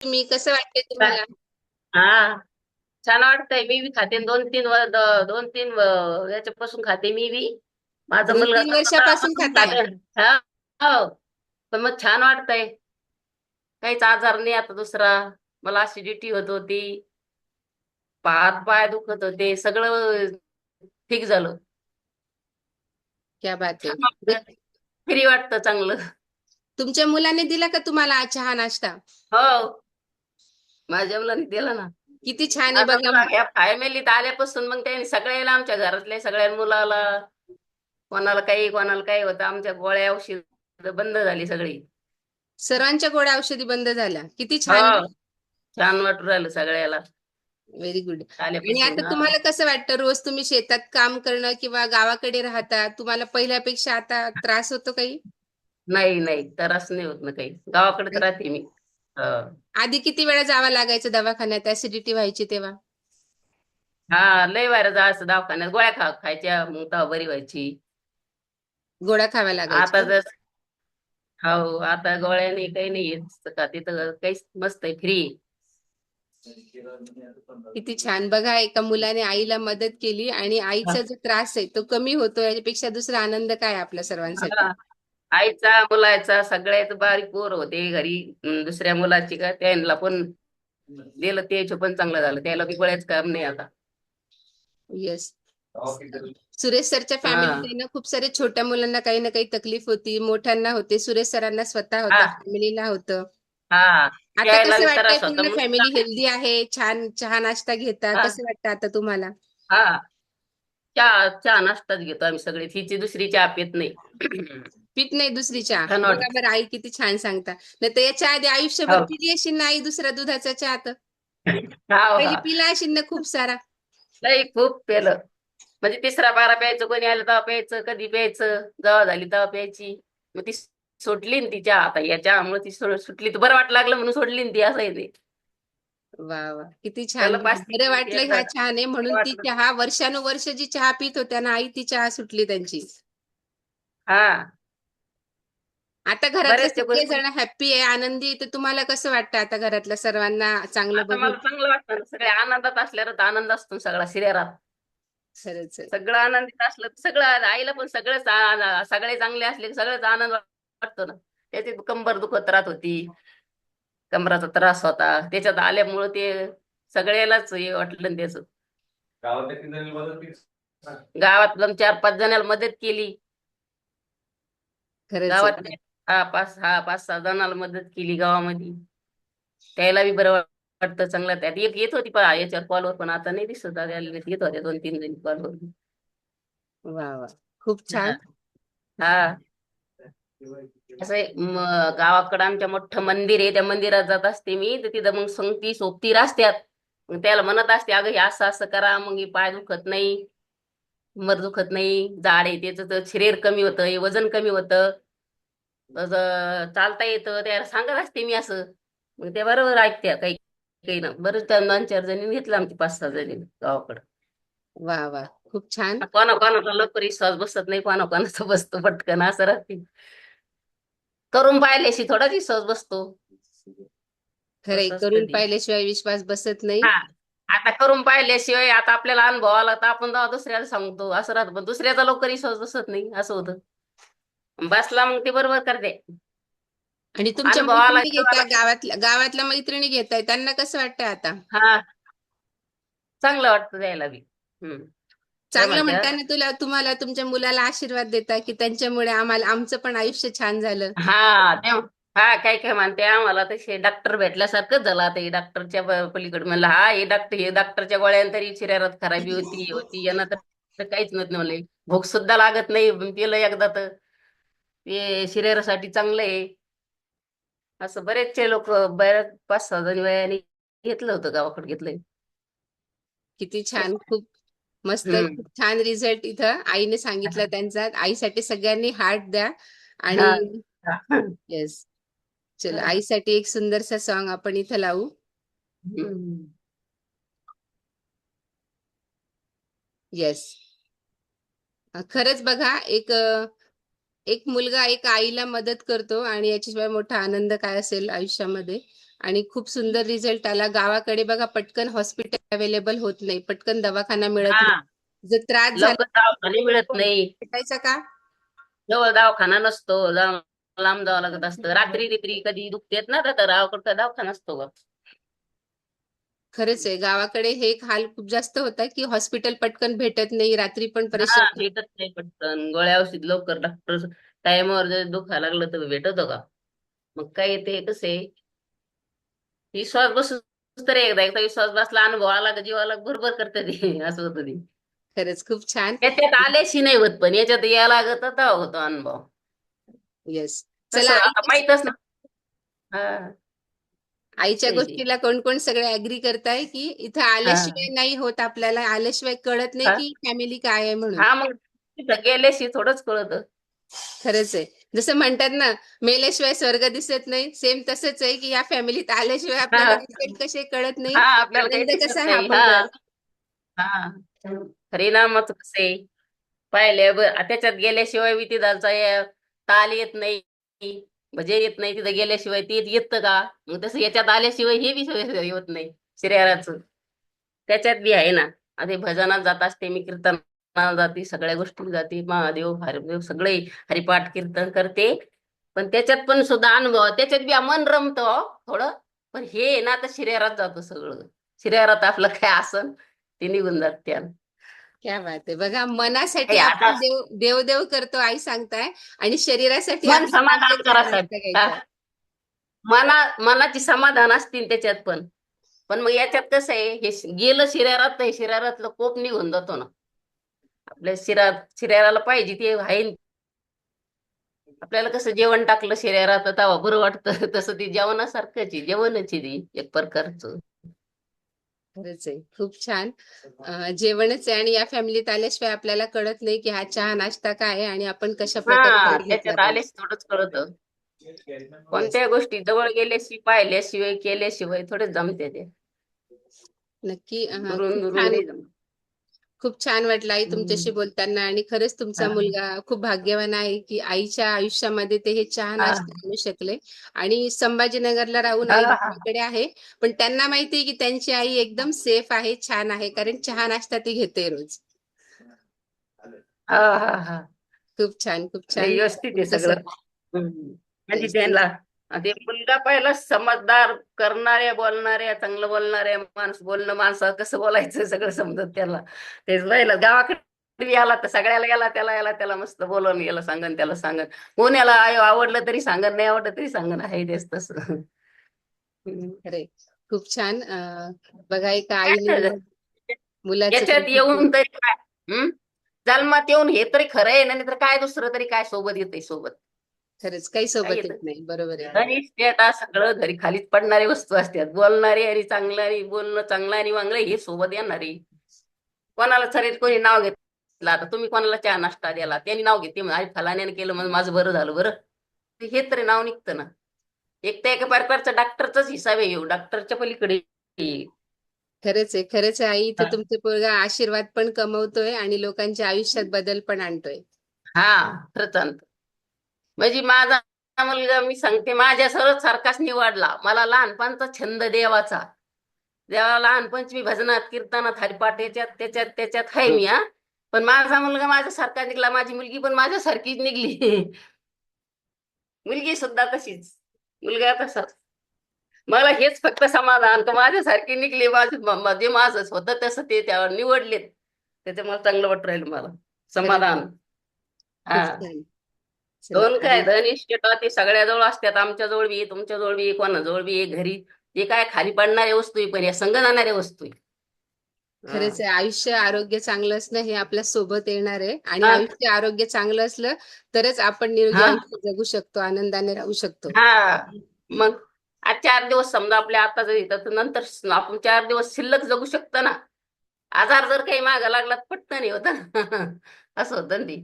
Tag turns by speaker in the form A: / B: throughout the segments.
A: तुम्ही कसं वाटते
B: काय?
A: तुम्हाला?
B: हा, छान वाटतंय. मी बी खाते. 2-3 याच्यापासून खाते मी बी. माझा
A: दोन
B: मुलगा
A: तीन वर्षापासून
B: सकाळपासून
A: खाताय?
B: खाते. हा. हो. पण मग छान वाटतंय. काहीच आजार नाही आता दुसरा. मला ऍसिडिटी होत होती. हात पाय दुखत होते. सगळं ठीक झालं.
A: क्या बात आहे.
B: छान वाटतं. फ्री वाटतं चांगलं.
A: तुमच्या मुलाने दिला का तुम्हाला आज चहा नाश्ता?
B: हो. माझ्या मुलांनी दिला ना.
A: किती छान आहे
B: आता
A: बघा.
B: मला ह्या फॅमिलीत आल्यापासून मग त्यांनी सगळ्याला, आमच्या घरातल्या सगळ्या मुलाला, कोणाला काही होतं, आमच्या गोळ्या औषध बंद झाली सगळी.
A: सर्वांच्या गोळ्या औषधी बंद झाल्या. किती
B: हो.
A: छान.
B: छान वाटून राहिलं सगळ्याला
A: व्हेरी गुड. आणि आता
B: आल्यापासून. हा.
A: तुम्हाला कसं वाटतं रोज तुम्ही शेतात काम करणं किंवा गावाकडे राहता, तुम्हाला पहिल्यापेक्षा आता त्रास होतो काही?
B: नाही नाही, त्रास नाही होत ना काही. गावाकडेच राहते मी. हो.
A: आधी किती वेळा जावं लागायचं दवाखान्यात ऍसिडिटी व्हायची तेव्हा?
B: हा, लय वायरस जायचं दवाखान्यात, गोळ्या खायच्या, मग तेव्हा बरी व्हायची.
A: गोळ्या खाव्या
B: आता
A: लागायच्या?
B: जस हो, आता गोळ्याने काही नाही येत का, तिथं काहीच मस्त आहे, फ्री.
A: किती छान. बघा, एका मुलाने आईला मदत केली आणि आईचा जो त्रास आहे तो कमी होतो, याच्यापेक्षा दुसरा आनंद काय आपल्या सर्वांसाठी?
B: आईचा मुलाचा सगळ्याच बारीक पोर होते घरी. दुसऱ्या मुलाची का त्यांना पण दिलं, त्याच पण चांगलं झालं, त्याला बी गोळ्याच काम नाही आता.
A: येस. सुरेश सरच्या फॅमिलीत
B: हा.
A: आहे ना, खूप सारे छोट्या मुलांना काही ना काही तकलीफ होती, मोठ्यांना होते. सुरेश सरांना स्वतः होतं,
B: हा.
A: फॅमिलीला होतं.
B: हा.
A: आता
B: त्याला
A: कसं
B: बी
A: वाटतंय,
B: त्रास होता
A: पूर्ण
B: म्हणून
A: फॅमिली हेल्दी आहे, छान चहा नाश्ता घेता,
B: हा.
A: कसं वाटतं आता तुम्हाला?
B: हा. चहा चहा नाश्ताच घेतो आम्ही सगळे. हिची दुसरी चहा पित नाही.
A: पीत नाही दुसरी चहा?
B: छान
A: बघा
B: वाटत.
A: बरं, आई किती छान सांगता. नाही तर याच्या आधी आयुष्यभर
B: हो.
A: पिली असेल ना आई दुसऱ्या दुधाचा चहा तर?
B: हा.
A: पहिली
B: हा.
A: पिला असेल ना खूप सारा?
B: लई खूप पेलं. म्हणजे तिसरा बारा प्यायचं, कोणी आलं तेव्हा प्यायचं, कधी प्यायचं, जेव्हा झाली तेव्हा प्यायची. मग ती सोडली ना तिच्या, आता या चहामुळे ती सुटली, तर बरं वाट लागलं म्हणून सोडली ना ती, असं आहे ते.
A: वा वा, किती छान.
B: त्याला पाचती
A: बरं
B: पिली
A: वाटलं
B: एकदा.
A: ह्या चहाने,
B: बरं
A: म्हणून ती
B: वाटलं.
A: चहा वर्षानुवर्ष जी चहा पित होत्या ना आई, ती चहा सुटली त्यांची.
B: हा.
A: आता घरातले
B: बऱ्याचशा
A: सगळे
B: गोष्टी.
A: जण हॅप्पी आहे, आनंदी आहे, तर तुम्हाला कसं वाटतं आता घरातल्या सर्वांना चांगलं
B: आता
A: बघून?
B: मला चांगलं वाटतं ना, सगळे आनंदात असल्यावर तर आनंद असतो सगळा शरीरात.
A: खरंच आहे.
B: सगळं आनंदित असलं तर सगळं, आईला पण सगळेच सगळे चांगले असले की सगळेच आनंद वाटतो ना. त्याची कंबर दुखत राहत होती, कमराचा त्रास होता, त्याच्यात आल्यामुळं ते सगळ्यालाच हे वाटलं ना त्याचं. गावातल्या किती जणांनी मदत केली? गावात 4-5 जणांना मदत केली.
A: खरंच आहे.
B: गावात हा 5-6 जणांना मदत केली गावामध्ये. त्याला बी बरं वाटतं चांगलं. त्यात एक येत होती याच्यावर कॉलवर, पण आता नाही दिसत. येत होत्या 2-3 जणी कॉलवर.
A: वा वा, खूप
B: हा.
A: छान.
B: हा. असं आहे, गावाकडं आमच्या मोठं मंदिर आहे, त्या मंदिरात जात असते मी, तर तिथं मग संगती सोबती असत्यात. मग त्याला म्हणत असते, अगं हे असं असं करा, मग हे पाय दुखत नाही, कंबर दुखत नाही, जाड आहे त्याचं, तर शरीर कमी होतं, हे वजन कमी होतं, तसं चालता येतं, त्याला सांगत असते मी असं. मग ते बरोबर ऐकत्या काही काही ना. बरं, त्या 2-4 जणी घेतलं, आमची 5-6 जणी गावाकडं.
A: वा वा, खूप छान.
B: कोणाकोणाचा लवकर विश्वास बसत नाही, कोणाकोणाचा बसतो पटकन, असं राहते. करून पाहिल्याशी थोडाच विश्वास बसतो.
A: खरंय,
B: असं असतं
A: करून
B: ती.
A: पाहिल्याशिवाय विश्वास बसत नाही.
B: हा. आता करून पाहिल्याशिवाय, आता आपल्याला अनुभव आला तर आपण तेव्हा दुसऱ्याला सांगतो, असं राहतं. पण दुसऱ्याचा लवकर विश्वास बसत नाही, असं होतं. बसला मग ते बरोबर करते.
A: आणि तुमच्या
B: अनुभव आला
A: मैत्रिणी
B: तेव्हा
A: घेताय, गावातल्या मैत्रिणी घेताय, त्यांना कसं वाटतंय आता?
B: हा, चांगलं वाटतं द्यायला बी. काय
A: चांगलं
B: म्हणत्या.
A: म्हणताना तुम्हाला तुमच्या मुलाला आशीर्वाद देता की त्यांच्यामुळे आमचं पण आयुष्य छान झालं?
B: हा. हा, काय काय म्हणते, आम्हाला तसे डॉक्टर भेटल्यासारखंच झालं आता. हे डॉक्टरच्या पलीकडे म्हणलं, हा हे डॉक्टरच्या गोळ्यान तरी शरीरात खराबी होती, हे होती, यांना तर काहीच नव्हतं म्हणले. भूक सुद्धा लागत नाही, पिलं एकदा तर ते शरीरासाठी चांगलं आहे. असं बरेचसे लोक, बऱ्याच 5-6 जणी वयाने घेतलं होतं, गावाकडे घेतलंय.
A: किती छान, खूप मस्त,
B: हम्म.
A: खूप छान रिझल्ट इथं आईने सांगितलं त्यांचा. आईसाठी सगळ्यांनी हार्ट द्या. आणि
B: हा.
A: येस, चलो,
B: हा.
A: आईसाठी एक सुंदरसा सॉन्ग आपण इथं लावू.
B: हम्म.
A: येस. खरंच बघा, एक मुलगा एक आईला मदत करतो आणि याच्याशिवाय मोठा आनंद काय असेल आयुष्यामध्ये. आणि खूप सुंदर रिझल्ट आला. गावाकडे बघा पटकन हॉस्पिटल अवेलेबल होत नाही, पटकन दवाखाना मिळत
B: हा,
A: नाही. जर त्रास झाला
B: लवकर दवाखाने मिळत
A: हो,
B: नाही.
A: भेटायचा का?
B: जवळ दवाखाना नसतो, लांब जावं लागत असतं. रात्री रात्री कधी दुखतेत ना, तर गावाकडे दवाखाना नसतो ग.
A: खरंच आहे. गावाकडे हे एक हाल खूप जास्त होतात, की हॉस्पिटल पटकन भेटत नाही, रात्री पण
B: हा,
A: परेशान.
B: भेटत नाही पटकन. गोळ्या औषध लवकर डॉक्टर टाइमवर जर दुखायला लागलं तर भेटत का? मग काय ते कसे विश्वास बसू तर एकदा एकदा विश्वास बसला, अनुभव आला का जीवाला बरोबर करते ते असं होतं ते.
A: खरंच खूप छान.
B: याच्यात आल्याशी नाही होत, पण याच्यात यायला लागत तर होतो अनुभव.
A: येस. चला
B: तसं आता
A: आईच्या
B: माहितच ना. हा,
A: आईच्या
B: ते ते.
A: गोष्टीला कोण कोण सगळे ऍग्री करताय, की इथं
B: हा
A: आल्याशिवाय नाही होत आपल्याला, आल्याशिवाय कळत नाही
B: हा
A: की फॅमिली काय आहे म्हणून.
B: हा, मग तिथं गेल्याशी थोडंच कळत.
A: खरंच आहे. जसं म्हणतात ना, मेल्याशिवाय स्वर्ग दिसत नाही, सेम तसंच आहे, की या फॅमिलीत आल्याशिवाय आपल्याला
B: हा
A: रिझल्ट कसे कळत नाही,
B: हा, आपल्याला काही
A: आनंद
B: दिसत
A: कसा आहे हा
B: नाही.
A: पण
B: हा
A: कळत.
B: हा, हरिनामाचं कसं आहे, पाहिले त्याच्यात गेल्याशिवाय बी तिथालचा ताल येत नाही, म्हणजे येत नाही. तिथं गेल्याशिवाय ते येतं का? मग तसं याच्यात आल्याशिवाय हे बी होत नाही शरीराचं. त्याच्यात बी आहे ना. आता भजनात जात असते मी, कीर्तनात जाते, सगळ्या गोष्टी जाते, महादेव हरिदेव सगळे हरिपाठ कीर्तन करते. पण त्याच्यात पण सुद्धा अनुभव, त्याच्यात बी मन रमतं थोडं. पण हे आहे ना, आता शरीरात जातं सगळं. शरीरात आपलं काय असन ते निघून जात त्या.
A: क्या बात आहे. बघा मनासाठी
B: हे आता
A: आपण देव देव देव करतो आई सांगताय, आणि शरीरासाठी
B: मन
A: आपण चांगले
B: समाधान करा
A: चहा
B: साहेब.
A: नाश्ता
B: हा,
A: घ्यायचा.
B: मनाची समाधान असतील त्याच्यात पण. पण मग याच्यात कसं आहे, हे गेलं शरीरात नाही, शरीरातलं कोप निघून जातो ना. आपल्या शरीराला पाहिजे ते आहे. आपल्याला कसं जेवण टाकलं शरीरात तेव्हा बरं वाटतं तसं ती जेवणासारखंच आहे, जेवणच आहे ती एक प्रकारचं.
A: खरंच आहे. खूप छान. जेवणच आहे आणि या फॅमिलीत आल्याशिवाय आपल्याला कळत नाही, की हा चहा नाश्ता काय आहे आणि आपण कशा प्रकारे
B: हा,
A: तो घेतला
B: त्याच्यात
A: पाहिजे.
B: आलेच थोडंच कळतं.
A: येस.
B: कोणत्या गोष्टी जवळ गेल्याशिवाय पाहिल्याशिवाय केल्याशिवाय थोडे जमते ते.
A: नक्की.
B: दुरून
A: खूप
B: दुरून
A: छान.
B: नाही जमत.
A: खूप छान वाटलं आई तुमच्याशी
B: हम्म.
A: बोलताना, आणि खरंच तुमचा
B: हा
A: मुलगा खूप भाग्यवान आहे, की आईच्या आयुष्यामध्ये ते हे चहा
B: हा
A: नाश्ता आणू शकले. आणि संभाजीनगरला राहून
B: हा
A: आई
B: हा
A: गावाकडे आहे, पण त्यांना माहिती आहे, की त्यांची आई एकदम सेफ आहे, छान आहे, कारण चहा नाश्ता ती घेते रोज.
B: हा हा हा.
A: खूप छान, खूप
B: नाही,
A: छान.
B: व्यवस्थित आहे
A: तुमचं
B: सगळं. म्हणजे
A: येस.
B: त्यांना ते मुलगा पहिला समजदार, करणाऱ्या बोलणाऱ्या चांगलं बोलणाऱ्या बोलणं माणसं कसं बोलायचं सगळं समजत त्याला. तेच पाहिलं गावाकडे बी आला तर सगळ्याला याला त्याला याला त्याला मस्त बोलवून याला सांगन त्याला सांगन. कोण याला आवडलं तरी सांगन, नाही आवडलं तरी सांगन, आहे तेच तसं. हम्म.
A: खरे. खूप छान. बघा एका आईने
B: काय झालं?
A: मुलाचं
B: याच्यात
A: कौतुक
B: येऊन
A: केलं.
B: तरी काय, जन्मात येऊन हे तरी खरं आहे ना, नाही तर काय दुसरं तरी काय सोबत येते सोबत.
A: खरंच काही
B: काय
A: सोबत
B: येत
A: येत नाही. बरोबर आहे.
B: घरी आता सगळं घरी खालीच पडणारी वस्तू असतात. बोलणारी आणि चांगलं आणि बोलणं चांगलं आणि वांगलं हे सोबत येणारी. कोणाला शरीर कोणी नाव घेतलं, आता तुम्ही कोणाला चहा नाश्ता द्याला त्यांनी नाव घेते, अरे फलाण्याने केलं म्हणजे माझं बरं झालं बरं. हे तरी नाव निघतं ना. एक तर एका प्रकारचा डॉक्टरचाच हिसाब आहे, येऊ डॉक्टरच्या पलीकडे.
A: खरंच आहे, खरंच आहे आई. इथं तुमचं पोरगा आशीर्वाद पण कमवतोय आणि लोकांच्या आयुष्यात बदल पण आणतोय.
B: हा, खरंच आणतं. म्हणजे माझा मुलगा मी सांगते माझ्या सरळ सारखाच निवडला. मला लहानपणचा छंद देवाचा. देवाला लहानपणची मी भजनात कीर्तनात हरिपाठ याच्यात त्याच्यात त्याच्यात आहे मी. हा, पण माझा मुलगा माझ्यासारखा निघला, माझी मुलगी पण माझ्यासारखीच निघली. मुलगी सुद्धा तशीच, मुलगा तसाच. मला हेच फक्त समाधान का माझ्यासारखी निघली, जे माझं होतं तसं ते त्यावर निवडलेत. त्याच्यामुळे चांगलं वाटत राहिलं मला.
A: खरंच
B: समाधान.
A: खूप
B: हा,
A: छान. चला
B: दोन काय
A: आई.
B: धन इस्टेट ते सगळ्या जवळ असतात. आमच्या जवळ बी आहे, तुमच्या जवळ बी आहे, कोणाजवळ बी आहे घरी. ते काय खाली पडणाऱ्या वस्तू आहे, पण या संग जाणाऱ्या वस्तू आहे.
A: खरंच
B: हा
A: आहे. आयुष्य आरोग्य चांगलं असणं हे आपल्या सोबत येणार आहे, आणि
B: हा
A: आयुष्य आरोग्य चांगलं असलं तरच आपण निरोगी
B: हा
A: आयुष्य जगू शकतो, आनंदाने राहू शकतो.
B: हा. मग आज 4 दिवस समजा आपल्या आता जर येतात तर नंतर आपण 4 दिवस शिल्लक जगू शकतो ना. आजार जर काही मागा लागला तर पटत नाही होत असं होतं ना ते.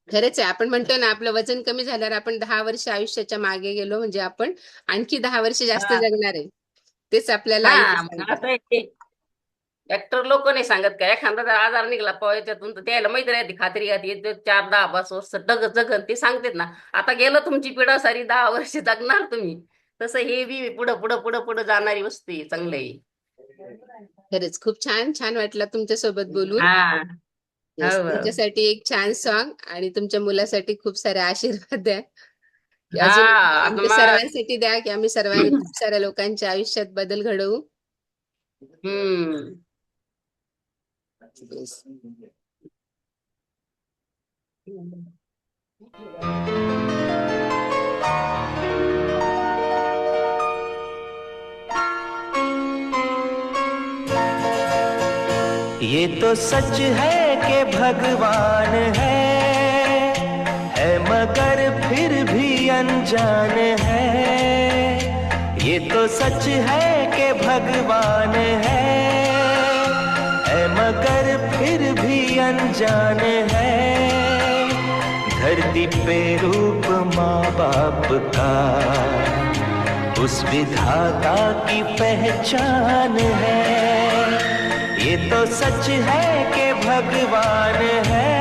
A: खरंच आहे. आपण म्हणतो ना, आपलं वजन कमी झाल्यावर आपण 10 वर्ष आयुष्याच्या मागे गेलो म्हणजे आपण आणखी 10 वर्ष जास्त
B: हा
A: जगणार आहे. तेच आपल्याला आई
B: हा, मग
A: सांगते.
B: असं आहे ते. डॉक्टर लोक नाही सांगत का, एखादा जर आजार निघाला याच्यातून तर त्याला माहिती राहते, खात्री घालते 4-10-5 वर्ष जगन ते सांगतेत ना. आता गेलं तुमची पिढा सारी 10 वर्ष जगणार तुम्ही. तसं हे बी पुढं पुढं पुढं पुढं जाणारी वस्तू आहे, चांगलं आहे.
A: खरंच खूप छान छान वाटलं तुमच्यासोबत बोलून.
B: हा.
A: येस,
B: हो.
A: तुमच्यासाठी एक छान सॉन्ग आणि तुमच्या मुलासाठी खूप सारे आशीर्वाद द्या, की
B: हा.
A: अजून
B: आता
A: आमच्या
B: मग.
A: सर्वांसाठी द्या, की आम्ही सर्वांनी खूप साऱ्या लोकांच्या आयुष्यात बदल घडवू.
B: हम्म.
A: येस.
C: ये तो सच है कि भगवान है मगर फिर भी अनजान है। ये तो सच है कि भगवान है मगर फिर भी अनजान है। धरती पे रूप माँ बाप का उस विधाता की पहचान है। ये तो सच है कि भगवान है।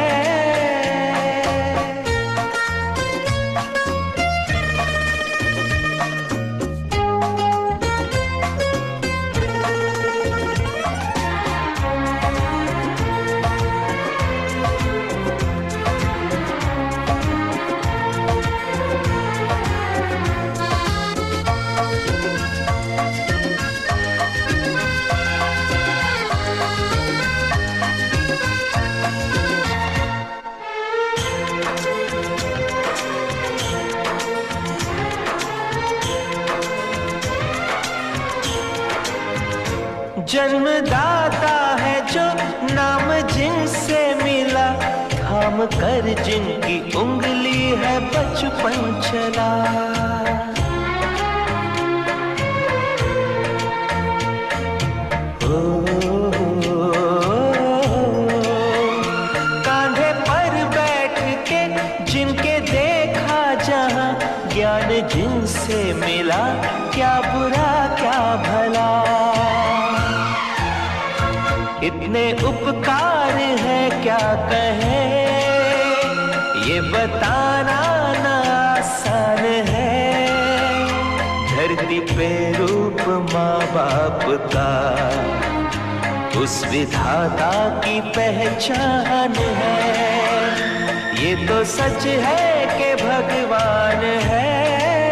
C: जन्मदाता है जो नाम जिनसे मिला, थाम कर जिनकी उंगली है बचपन चला। कांधे पर बैठ के जिनके देखा जहां, ज्ञान जिनसे मिला क्या बुरा क्या भला। इतने उपकार है क्या कहें, ये बताना ना आसान है। धरती पे रूप माँ बाप का उस विधाता की पहचान है। ये तो सच है कि भगवान है।